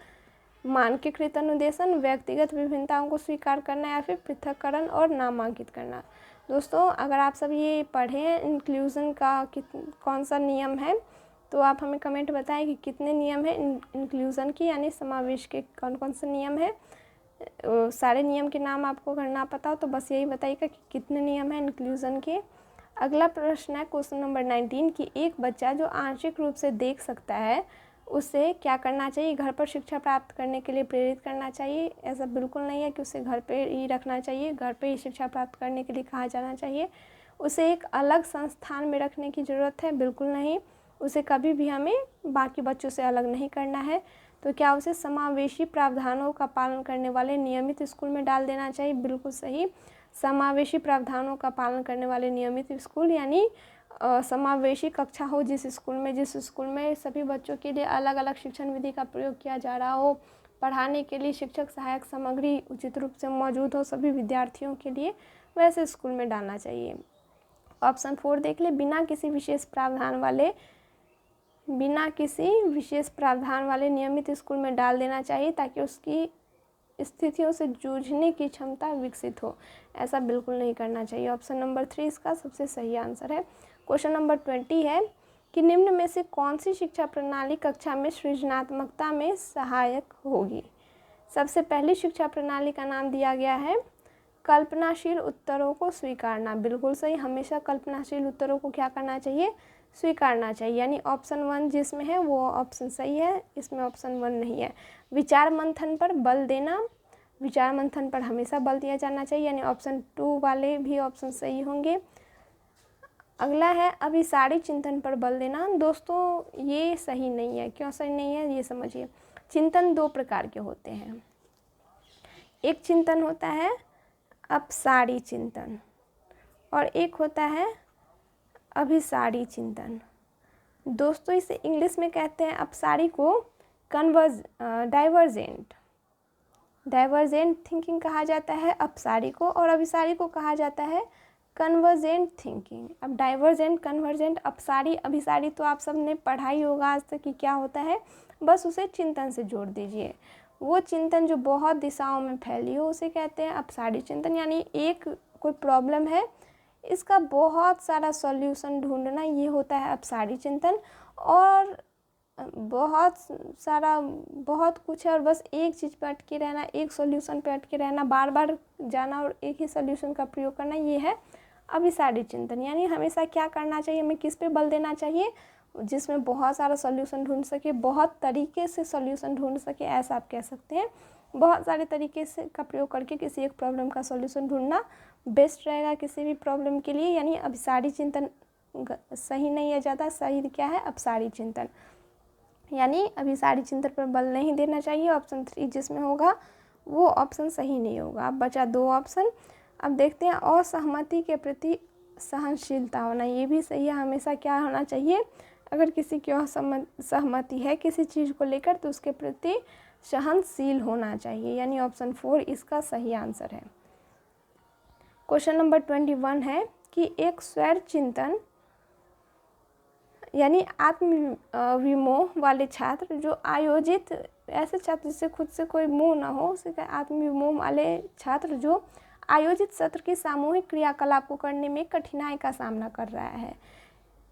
मानकीकृत अनुदेशन, व्यक्तिगत विभिन्नताओं को स्वीकार करना, या फिर पृथक्करण और नामांकित करना। दोस्तों अगर आप सब ये पढ़ें इंक्लूजन का कौन सा नियम है तो आप हमें कमेंट बताएं कि कितने नियम है इंक्लूजन की, यानी समावेश के कौन कौन से नियम है। सारे नियम के नाम आपको अगर ना पता हो तो बस यही बताइएगा कि कितने नियम हैं इंक्लूजन के। अगला प्रश्न है क्वेश्चन नंबर 19 कि एक बच्चा जो आंशिक रूप से देख सकता है उसे क्या करना चाहिए। घर पर शिक्षा प्राप्त करने के लिए प्रेरित करना चाहिए। ऐसा बिल्कुल नहीं है कि उसे घर पे ही रखना चाहिए, घर पे ही शिक्षा प्राप्त करने के लिए कहा जाना चाहिए। उसे एक अलग संस्थान में रखने की ज़रूरत है, बिल्कुल नहीं। उसे कभी भी हमें बाकी बच्चों से अलग नहीं करना है। तो क्या उसे समावेशी प्रावधानों का पालन करने वाले नियमित स्कूल में डाल देना चाहिए, बिल्कुल सही। समावेशी प्रावधानों का पालन करने वाले नियमित स्कूल, यानी समावेशी कक्षा हो जिस स्कूल में सभी बच्चों के लिए अलग अलग शिक्षण विधि का प्रयोग किया जा रहा हो, पढ़ाने के लिए शिक्षक सहायक सामग्री उचित रूप से मौजूद हो सभी विद्यार्थियों के लिए, वैसे स्कूल में डालना चाहिए। ऑप्शन 4 देख ले, बिना किसी विशेष प्रावधान वाले नियमित स्कूल में डाल देना चाहिए ताकि उसकी स्थितियों से जूझने की क्षमता विकसित हो। ऐसा बिल्कुल नहीं करना चाहिए। ऑप्शन नंबर 3 इसका सबसे सही आंसर है। क्वेश्चन नंबर 20 है कि निम्न में से कौन सी शिक्षा प्रणाली कक्षा में सृजनात्मकता में सहायक होगी। सबसे पहली शिक्षा प्रणाली का नाम दिया गया है कल्पनाशील उत्तरों को स्वीकारना। बिल्कुल सही, हमेशा कल्पनाशील उत्तरों को क्या करना चाहिए, स्वीकारना चाहिए। यानी ऑप्शन 1 जिसमें है वो ऑप्शन सही है, इसमें ऑप्शन 1 नहीं है। विचार मंथन पर बल देना, विचार मंथन पर हमेशा बल दिया जाना चाहिए, यानी ऑप्शन 2 वाले भी ऑप्शन सही होंगे। अगला है अभिसारी चिंतन पर बल देना। दोस्तों ये सही नहीं है, क्यों सही नहीं है ये समझिए। चिंतन 2 प्रकार के होते हैं, एक चिंतन होता है अपसारी चिंतन और एक होता है अभिसारी चिंतन। दोस्तों इसे इंग्लिश में कहते हैं अपसारी को डाइवर्जेंट थिंकिंग कहा जाता है अपसारी को, और अभिसारी को कहा जाता है कन्वर्जेंट थिंकिंग। अब डाइवर्जेंट, कन्वर्जेंट, अपसारी, अभिसारी तो आप सब ने पढ़ा ही होगा आज तक कि क्या होता है, बस उसे चिंतन से जोड़ दीजिए। वो चिंतन जो बहुत दिशाओं में फैली हो उसे कहते हैं अपसारी चिंतन। यानी एक कोई प्रॉब्लम है, इसका बहुत सारा सॉल्यूशन ढूंढना, ये होता है अपसारी चिंतन। और बहुत कुछ है और बस एक चीज़ पे अटके रहना, एक सॉल्यूशन पे अटके रहना, बार बार जाना और एक ही सॉल्यूशन का प्रयोग करना, ये है अभिसारी चिंतन। यानी हमेशा क्या करना चाहिए, हमें किस पे बल देना चाहिए, जिसमें बहुत सारा सॉल्यूशन ढूंढ सके, बहुत तरीके से सॉल्यूशन ढूंढ सके, ऐसा आप कह सकते हैं। बहुत सारे तरीके से का प्रयोग करके किसी एक प्रॉब्लम का सॉल्यूशन ढूंढना बेस्ट रहेगा किसी भी प्रॉब्लम के लिए। यानी अभिसारी चिंतन सही नहीं है, ज़्यादा सही क्या है अपसारी चिंतन। यानी अभिसारी चिंतन पर बल नहीं देना चाहिए। ऑप्शन 3 जिसमें होगा वो ऑप्शन सही नहीं होगा। अब बचा 2 ऑप्शन। अब देखते हैं असहमति के प्रति सहनशीलता होना, ये भी सही है। हमेशा क्या होना चाहिए, अगर किसी की असहमति है किसी चीज़ को लेकर तो उसके प्रति सहनशील होना चाहिए, यानी ऑप्शन 4 इसका सही आंसर है। क्वेश्चन नंबर 21 है कि एक स्वैर चिंतन यानी आत्म विमोह वाले छात्र जो आयोजित, ऐसे छात्र जिससे खुद से कोई मोह ना हो, उसे आत्म विमोह वाले छात्र जो आयोजित सत्र के सामूहिक क्रियाकलाप को करने में कठिनाई का सामना कर रहा है,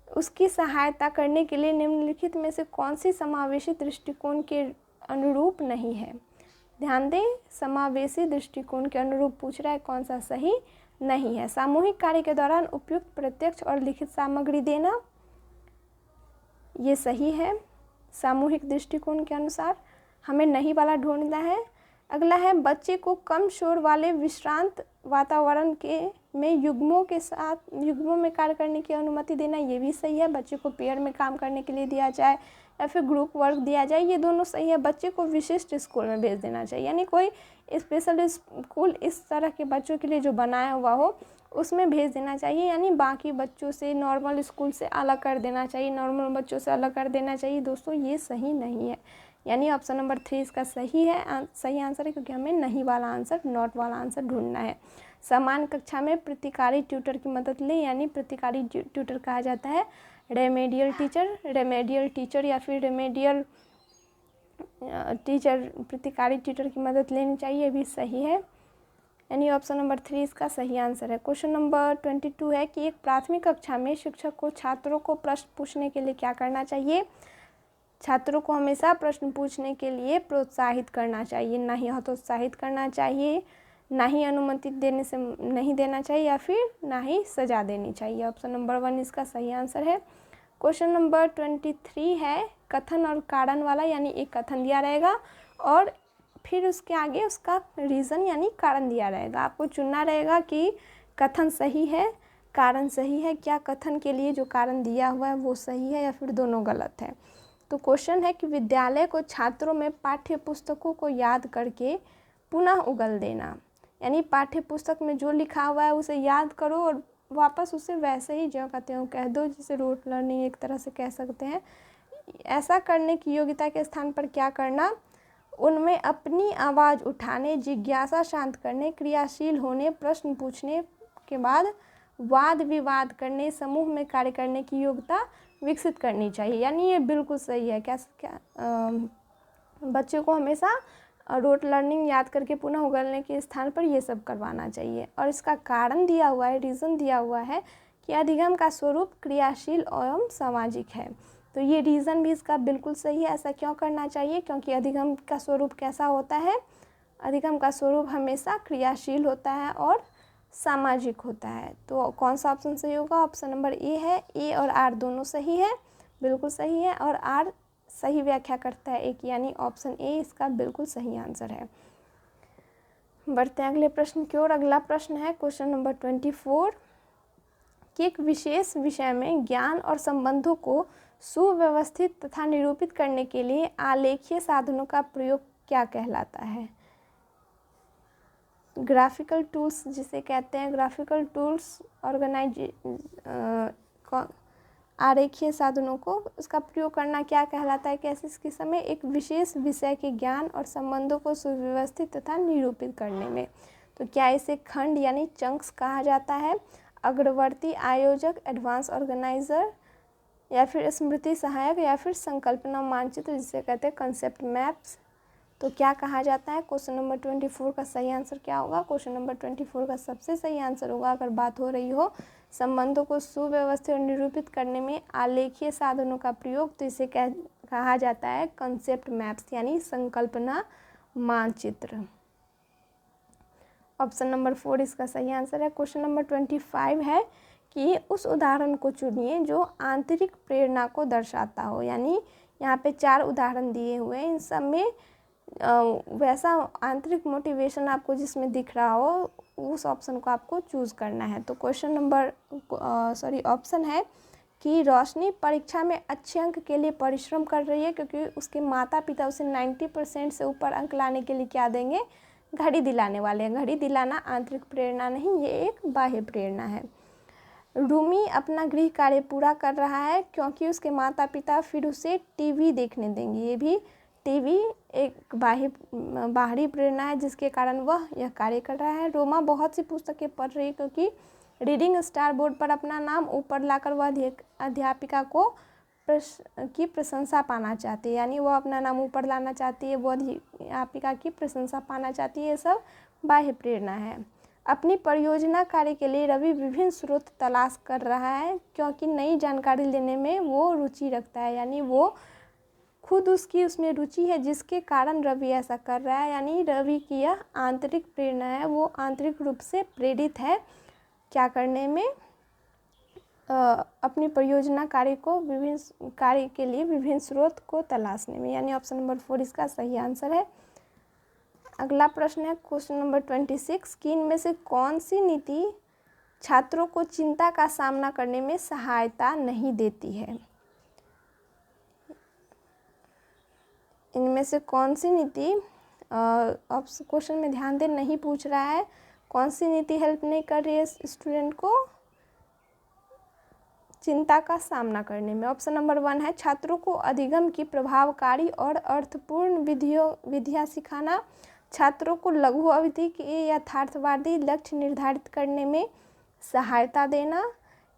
उसकी सहायता करने के लिए निम्नलिखित में से कौन सी समावेशी दृष्टिकोण के अनुरूप नहीं है। ध्यान दें, समावेशी दृष्टिकोण के अनुरूप पूछ रहा है, कौन सा सही नहीं है। सामूहिक कार्य के दौरान उपयुक्त प्रत्यक्ष और लिखित सामग्री देना, ये सही है। सामूहिक दृष्टिकोण के अनुसार हमें नहीं वाला ढूंढना है। अगला है बच्चे को कम शोर वाले विश्रांत वातावरण में युग्मों में कार्य करने की अनुमति देना, ये भी सही है। बच्चे को पेयर में काम करने के लिए दिया जाए या फिर ग्रुप वर्क दिया जाए, ये दोनों सही है। बच्चे को विशिष्ट स्कूल में भेज देना चाहिए, यानी कोई स्पेशल स्कूल इस तरह के बच्चों के लिए जो बनाया हुआ हो उसमें भेज देना चाहिए, यानी बाकी बच्चों से नॉर्मल स्कूल से अलग कर देना चाहिए, नॉर्मल बच्चों से अलग कर देना चाहिए। दोस्तों ये सही नहीं है, यानी ऑप्शन नंबर 3 इसका सही है, सही आंसर है, क्योंकि हमें नहीं वाला आंसर, नॉट वाला आंसर ढूंढना है। समान कक्षा में प्रतिकारी ट्यूटर की मदद लें, यानी प्रतिकारी ट्यूटर कहा जाता है रेमेडियल टीचर या फिर रेमेडियल टीचर, प्रतिकारी ट्यूटर की मदद लेनी चाहिए, ये भी सही है, यानी ऑप्शन नंबर 3 इसका सही आंसर है। क्वेश्चन नंबर 22 है कि एक प्राथमिक कक्षा में शिक्षक को छात्रों को प्रश्न पूछने के लिए क्या करना चाहिए। छात्रों को हमेशा प्रश्न पूछने के लिए प्रोत्साहित करना चाहिए, ना ही हतोत्साहित करना चाहिए, ना ही अनुमति देने से नहीं देना चाहिए या फिर ना ही सजा देनी चाहिए। ऑप्शन नंबर 1 इसका सही आंसर है। क्वेश्चन नंबर 23 है कथन और कारण वाला, यानी एक कथन दिया रहेगा और फिर उसके आगे उसका रीज़न यानी कारण दिया रहेगा। आपको चुनना रहेगा कि कथन सही है, कारण सही है, क्या कथन के लिए जो कारण दिया हुआ है वो सही है या फिर दोनों गलत है। तो क्वेश्चन है कि विद्यालय को छात्रों में पाठ्य पुस्तकों को याद करके पुनः उगल देना, यानी पाठ्य पुस्तक में जो लिखा हुआ है उसे याद करो और वापस उसे वैसे ही ज्यों का त्यों कह दो, जिसे रोट लर्निंग एक तरह से कह सकते हैं। ऐसा करने की योग्यता के स्थान पर क्या करना, उनमें अपनी आवाज़ उठाने, जिज्ञासा शांत करने, क्रियाशील होने, प्रश्न पूछने के बाद वाद विवाद करने, समूह में कार्य करने की योग्यता विकसित करनी चाहिए, यानी ये बिल्कुल सही है। बच्चों को हमेशा रोट लर्निंग याद करके पुनः उगलने के स्थान पर ये सब करवाना चाहिए। और इसका कारण दिया हुआ है, रीज़न दिया हुआ है कि अधिगम का स्वरूप क्रियाशील एवं सामाजिक है, तो ये रीज़न भी इसका बिल्कुल सही है। ऐसा क्यों करना चाहिए, क्योंकि अधिगम का स्वरूप कैसा होता है, अधिगम का स्वरूप हमेशा क्रियाशील होता है और सामाजिक होता है। तो कौन सा ऑप्शन सही होगा? ऑप्शन नंबर ए है। ए और आर दोनों सही है, बिल्कुल सही है, और आर सही व्याख्या करता है एक, यानी ऑप्शन ए इसका बिल्कुल सही आंसर है। बढ़ते हैं अगले प्रश्न की ओर। अगला प्रश्न है क्वेश्चन नंबर 24 कि एक विशेष विषय में ज्ञान और संबंधों को सुव्यवस्थित तथा निरूपित करने के लिए आलेखीय साधनों का प्रयोग क्या कहलाता है? ग्राफिकल टूल्स जिसे कहते हैं, ग्राफिकल टूल्स आरेखीय साधनों को उसका प्रयोग करना क्या कहलाता है? कैसे इसके समय एक विशेष विषय के ज्ञान और संबंधों को सुव्यवस्थित तथा निरूपित करने में। तो क्या इसे खंड यानी चंक्स कहा जाता है, अग्रवर्ती आयोजक एडवांस ऑर्गेनाइजर, या फिर स्मृति सहायक, या फिर संकल्पना मानचित्र जिसे कहते हैं कंसेप्ट मैप्स? तो क्या कहा जाता है? क्वेश्चन नंबर 24 का सही आंसर क्या होगा? क्वेश्चन नंबर 24 का सबसे सही आंसर होगा, अगर बात हो रही हो संबंधों को सुव्यवस्थित और निरूपित करने में आलेखीय साधनों का प्रयोग, तो इसे कहा जाता है कंसेप्ट मैप्स यानी संकल्पना मानचित्र। ऑप्शन नंबर 4 इसका सही आंसर है। क्वेश्चन नंबर 25 है कि उस उदाहरण को चुनिए जो आंतरिक प्रेरणा को दर्शाता हो, यानी यहाँ पे 4 उदाहरण दिए हुए हैं, इन सब में वैसा आंतरिक मोटिवेशन आपको जिसमें दिख रहा हो उस ऑप्शन को आपको चूज़ करना है। तो क्वेश्चन नंबर ऑप्शन है कि रोशनी परीक्षा में अच्छे अंक के लिए परिश्रम कर रही है क्योंकि उसके माता पिता उसे 90% से ऊपर अंक लाने के लिए क्या देंगे? घड़ी दिलाने वाले हैं। घड़ी दिलाना आंतरिक प्रेरणा नहीं, ये एक बाह्य प्रेरणा है। रूमी अपना गृह कार्य पूरा कर रहा है क्योंकि उसके माता पिता फिर उसे टीवी देखने देंगे। ये भी टीवी एक बाहरी प्रेरणा है जिसके कारण वह यह कार्य कर रहा है। रोमा बहुत सी पुस्तकें पढ़ रही है क्योंकि रीडिंग स्टार बोर्ड पर अपना नाम ऊपर लाकर वह अध्यापिका को की प्रशंसा पाना चाहती है, यानी वह अपना नाम ऊपर लाना चाहती है, वो अध्यापिका की प्रशंसा पाना चाहती है। ये सब बाह्य प्रेरणा है। अपनी परियोजना कार्य के लिए रवि विभिन्न स्रोत तलाश कर रहा है क्योंकि नई जानकारी लेने में वो रुचि रखता है, यानी वो खुद उसकी उसमें रुचि है जिसके कारण रवि ऐसा कर रहा है, यानी रवि की यह आंतरिक प्रेरणा है, वो आंतरिक रूप से प्रेरित है क्या करने में? अपनी परियोजना कार्य को विभिन्न कार्य के लिए विभिन्न स्रोत को तलाशने में, यानी ऑप्शन नंबर 4 इसका सही आंसर है। अगला प्रश्न है क्वेश्चन नंबर 26 कि इनमें से कौन सी नीति छात्रों को चिंता का सामना करने में सहायता नहीं देती है? इनमें से कौन सी नीति, क्वेश्चन में ध्यान दें, नहीं पूछ रहा है कौन सी नीति हेल्प नहीं कर रही है स्टूडेंट को चिंता का सामना करने में। ऑप्शन नंबर 1 है छात्रों को अधिगम की प्रभावकारी और अर्थपूर्ण विधियाँ सिखाना, छात्रों को लघु अवधि के यथार्थवादी लक्ष्य निर्धारित करने में सहायता देना,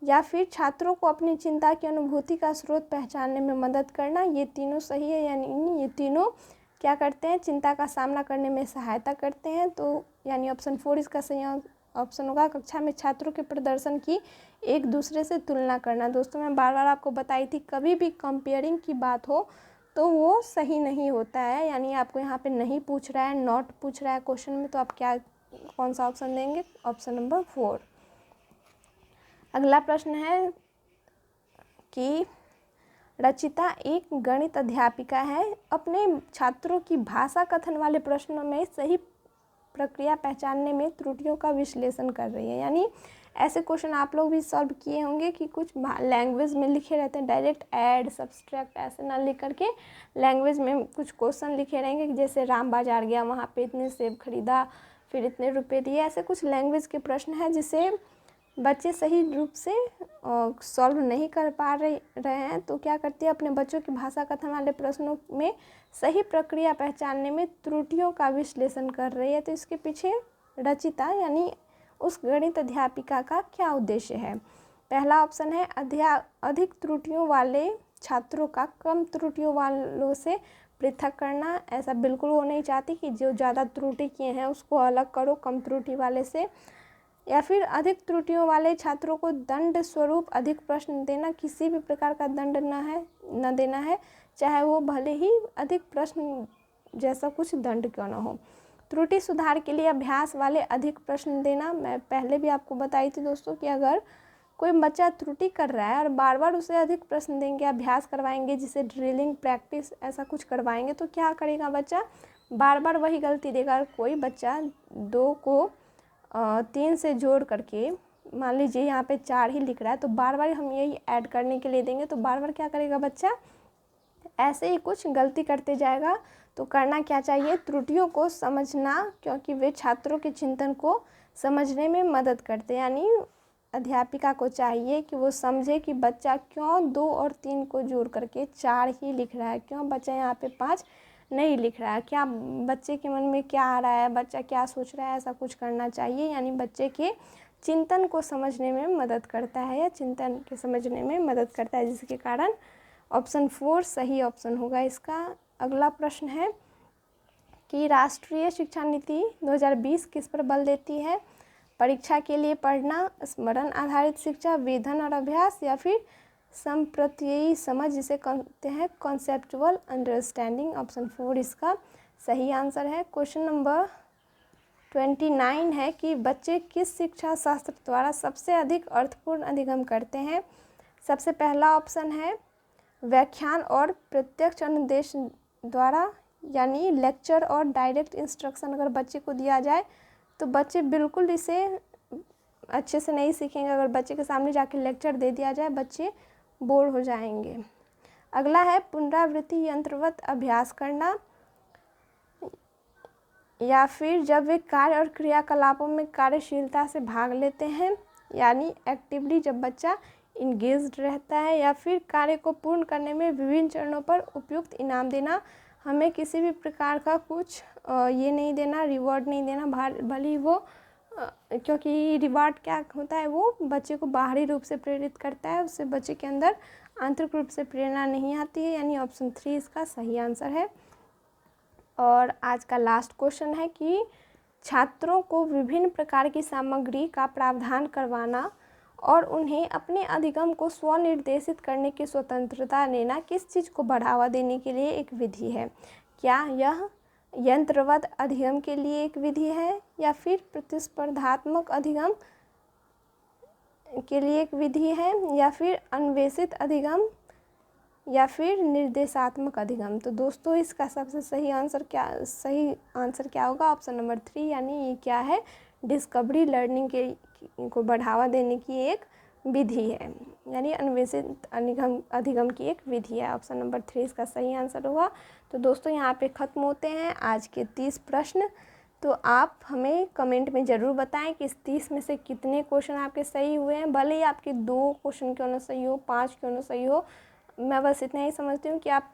या फिर छात्रों को अपनी चिंता की अनुभूति का स्रोत पहचानने में मदद करना। ये तीनों सही है, यानी ये तीनों क्या करते हैं? चिंता का सामना करने में सहायता करते हैं। तो यानी ऑप्शन 4 इसका सही ऑप्शन होगा। कक्षा में छात्रों के प्रदर्शन की एक दूसरे से तुलना करना। दोस्तों मैं बार बार आपको बताई थी कभी भी कंपेयरिंग की बात हो तो वो सही नहीं होता है, यानी आपको यहाँ पे नहीं पूछ रहा है, नॉट पूछ रहा है क्वेश्चन में, तो आप क्या कौन सा ऑप्शन देंगे? Option number 4। अगला प्रश्न है कि रचिता एक गणित अध्यापिका है, अपने छात्रों की भाषा कथन वाले प्रश्नों में सही प्रक्रिया पहचानने में त्रुटियों का विश्लेषण कर रही है। यानी ऐसे क्वेश्चन आप लोग भी सॉल्व किए होंगे कि कुछ लैंग्वेज में लिखे रहते हैं, डायरेक्ट ऐड सब्सट्रैक्ट ऐसे ना लिख करके लैंग्वेज में कुछ क्वेश्चन लिखे रहेंगे कि जैसे राम बाजार गया, वहाँ पे इतने सेब खरीदा, फिर इतने रुपए दिए। ऐसे कुछ लैंग्वेज के प्रश्न हैं जिसे बच्चे सही रूप से सॉल्व नहीं कर पा रहे हैं, तो क्या करती है अपने बच्चों की भाषा कथन वाले प्रश्नों में सही प्रक्रिया पहचानने में त्रुटियों का विश्लेषण कर रही है। तो इसके पीछे रचिता यानी उस गणित अध्यापिका का क्या उद्देश्य है? पहला ऑप्शन है अधिक त्रुटियों वाले छात्रों का कम त्रुटियों वालों से पृथक करना। ऐसा बिल्कुल वो नहीं चाहती कि जो ज़्यादा त्रुटि किए हैं उसको अलग करो कम त्रुटि वाले से। या फिर अधिक त्रुटियों वाले छात्रों को दंड स्वरूप अधिक प्रश्न देना, किसी भी प्रकार का दंड न देना है, चाहे वो भले ही अधिक प्रश्न जैसा कुछ दंड क्यों ना हो। त्रुटि सुधार के लिए अभ्यास वाले अधिक प्रश्न देना। मैं पहले भी आपको बताई थी दोस्तों कि अगर कोई बच्चा त्रुटि कर रहा है और बार बार उसे अधिक प्रश्न देंगे, अभ्यास करवाएंगे, जिसे ड्रिलिंग प्रैक्टिस ऐसा कुछ करवाएंगे, तो क्या करेगा बच्चा, बार बार वही गलती देगा। और कोई बच्चा 2 को 3 से जोड़ करके, मान लीजिए यहाँ पे 4 ही लिख रहा है, तो बार बार हम यही ऐड करने के लिए देंगे, तो बार बार क्या करेगा बच्चा, ऐसे ही कुछ गलती करते जाएगा। तो करना क्या चाहिए, त्रुटियों को समझना, क्योंकि वे छात्रों के चिंतन को समझने में मदद करते हैं। यानी अध्यापिका को चाहिए कि वो समझे कि बच्चा क्यों 2 और 3 को जोड़ करके 4 ही लिख रहा है, क्यों बच्चा यहाँ पे 5 नहीं लिख रहा है, क्या बच्चे के मन में क्या आ रहा है, बच्चा क्या सोच रहा है, ऐसा कुछ करना चाहिए। यानी बच्चे के चिंतन को समझने में मदद करता है, या चिंतन के समझने में मदद करता है, जिसके कारण ऑप्शन 4 सही ऑप्शन होगा इसका। अगला प्रश्न है कि राष्ट्रीय शिक्षा नीति 2020 किस पर बल देती है। परीक्षा के लिए पढ़ना, स्मरण आधारित शिक्षा, वेधन और अभ्यास, या फिर संप्रत्ययी समझ, जिसे कहते हैं कॉन्सेप्चुअल अंडरस्टैंडिंग। ऑप्शन 4 इसका सही आंसर है। क्वेश्चन नंबर 29 है कि बच्चे किस शिक्षा शास्त्र द्वारा सबसे अधिक अर्थपूर्ण अधिगम करते हैं। सबसे पहला ऑप्शन है व्याख्यान और प्रत्यक्ष अनुदेश द्वारा, यानी लेक्चर और डायरेक्ट इंस्ट्रक्शन अगर बच्चे को दिया जाए तो बच्चे बिल्कुल इसे अच्छे से नहीं सीखेंगे। अगर बच्चे के सामने जाके लेक्चर दे दिया जाए, बच्चे बोर हो जाएंगे। अगला है पुनरावृत्ति यंत्रवत अभ्यास करना, या फिर जब वे कार्य और क्रियाकलापों में कार्यशीलता से भाग लेते हैं, यानी एक्टिवली जब बच्चा इंगेज्ड रहता है, या फिर कार्य को पूर्ण करने में विभिन्न चरणों पर उपयुक्त इनाम देना। हमें किसी भी प्रकार का कुछ ये नहीं देना, रिवॉर्ड नहीं देना, भले ही वो क्योंकि रिवॉर्ड क्या होता है, वो बच्चे को बाहरी रूप से प्रेरित करता है, उससे बच्चे के अंदर आंतरिक रूप से प्रेरणा नहीं आती है। यानी ऑप्शन 3 इसका सही आंसर है। और आज का लास्ट क्वेश्चन है कि छात्रों को विभिन्न प्रकार की सामग्री का प्रावधान करवाना और उन्हें अपने अधिगम को स्वनिर्देशित करने की स्वतंत्रता देना किस चीज़ को बढ़ावा देने के लिए एक विधि है। क्या यह यंत्रवत अधिगम के लिए एक विधि है, या फिर प्रतिस्पर्धात्मक अधिगम के लिए एक विधि है, या फिर अन्वेषित अधिगम, या फिर निर्देशात्मक अधिगम। तो दोस्तों इसका सबसे सही आंसर क्या होगा, ऑप्शन नंबर 3, यानी ये क्या है, डिस्कवरी लर्निंग को बढ़ावा देने की एक विधि है, यानी अन्वेषित अधिगम की एक विधि है। ऑप्शन नंबर 3 इसका सही आंसर होगा। तो दोस्तों यहाँ पे ख़त्म होते हैं आज के 30 प्रश्न। तो आप हमें कमेंट में ज़रूर बताएं कि इस 30 में से कितने क्वेश्चन आपके सही हुए हैं। भले ही आपके 2 क्वेश्चन क्यों ना सही हो, 5 क्यों ना सही हो, मैं बस इतना ही समझती हूँ कि आप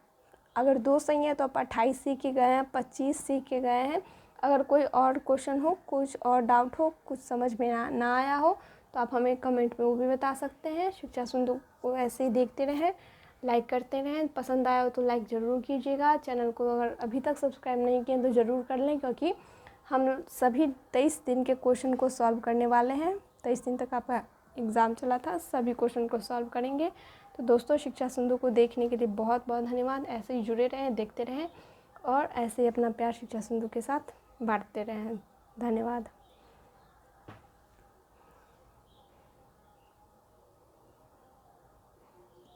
अगर 2 सही हैं तो आप 28 सीख के गए हैं, 25 सीख के गए हैं। अगर कोई और क्वेश्चन हो, कुछ और डाउट हो, कुछ समझ में ना आया हो, तो आप हमें कमेंट में वो भी बता सकते हैं। शिक्षा सिंधु को ऐसे ही देखते रहें, लाइक करते रहें। पसंद आया हो तो लाइक ज़रूर कीजिएगा। चैनल को अगर अभी तक सब्सक्राइब नहीं किए तो ज़रूर कर लें, क्योंकि हम सभी 23 दिन के क्वेश्चन को सॉल्व करने वाले हैं। 23 दिन तक आपका एग्ज़ाम चला था, सभी क्वेश्चन को सॉल्व करेंगे। तो दोस्तों शिक्षा सिंधु को देखने के लिए बहुत बहुत धन्यवाद। ऐसे ही जुड़े रहें, देखते रहें, और ऐसे ही अपना प्यार शिक्षा सिंधु के साथ बांटते रहें। धन्यवाद।